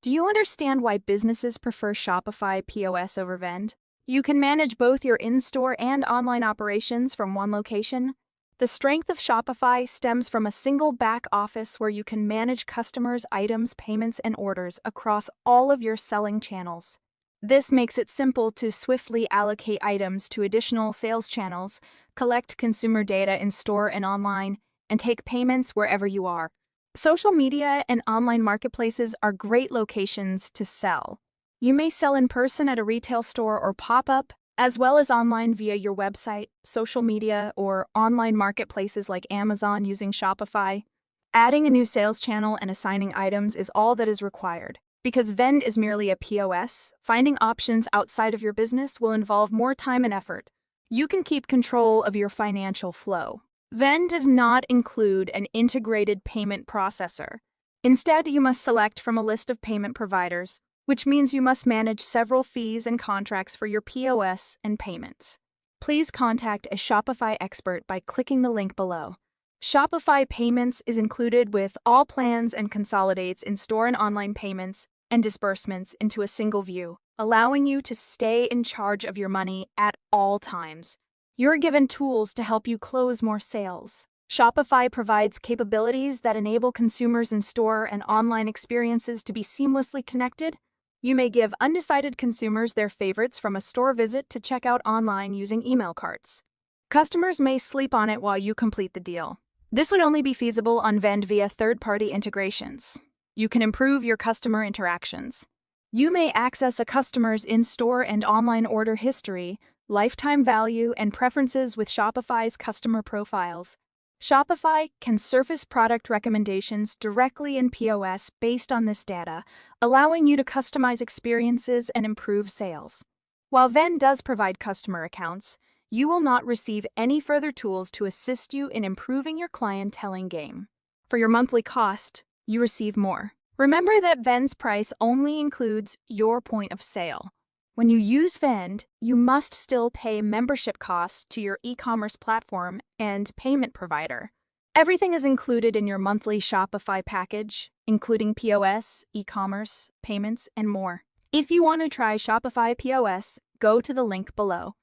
Do you understand why businesses prefer Shopify POS over Vend? You can manage both your in-store and online operations from one location. The strength of Shopify stems from a single back office where you can manage customers' items, payments, and orders across all of your selling channels. This makes it simple to swiftly allocate items to additional sales channels, collect consumer data in store and online, and take payments wherever you are. Social media and online marketplaces are great locations to sell. You may sell in person at a retail store or pop-up, as well as online via your website, social media, or online marketplaces like Amazon using Shopify. Adding a new sales channel and assigning items is all that is required. Because Vend is merely a POS, finding options outside of your business will involve more time and effort. You can keep control of your financial flow. Vend does not include an integrated payment processor. Instead, you must select from a list of payment providers, which means you must manage several fees and contracts for your POS and payments. Please contact a Shopify expert by clicking the link below. Shopify Payments is included with all plans and consolidates in-store and online payments and disbursements into a single view, allowing you to stay in charge of your money at all times. You're given tools to help you close more sales. Shopify provides capabilities that enable consumers in-store and online experiences to be seamlessly connected. You may give undecided consumers their favorites from a store visit to checkout online using email carts. Customers may sleep on it while you complete the deal. This would only be feasible on Vend via third-party integrations. You can improve your customer interactions. You may access a customer's in-store and online order history, lifetime value, and preferences with Shopify's customer profiles. Shopify can surface product recommendations directly in POS based on this data, allowing you to customize experiences and improve sales. While Vend does provide customer accounts, you will not receive any further tools to assist you in improving your clienteling game. For your monthly cost, you receive more. Remember that Vend's price only includes your point of sale. When you use Vend, you must still pay membership costs to your e-commerce platform and payment provider. Everything is included in your monthly Shopify package, including POS, e-commerce, payments, and more. If you want to try Shopify POS, go to the link below.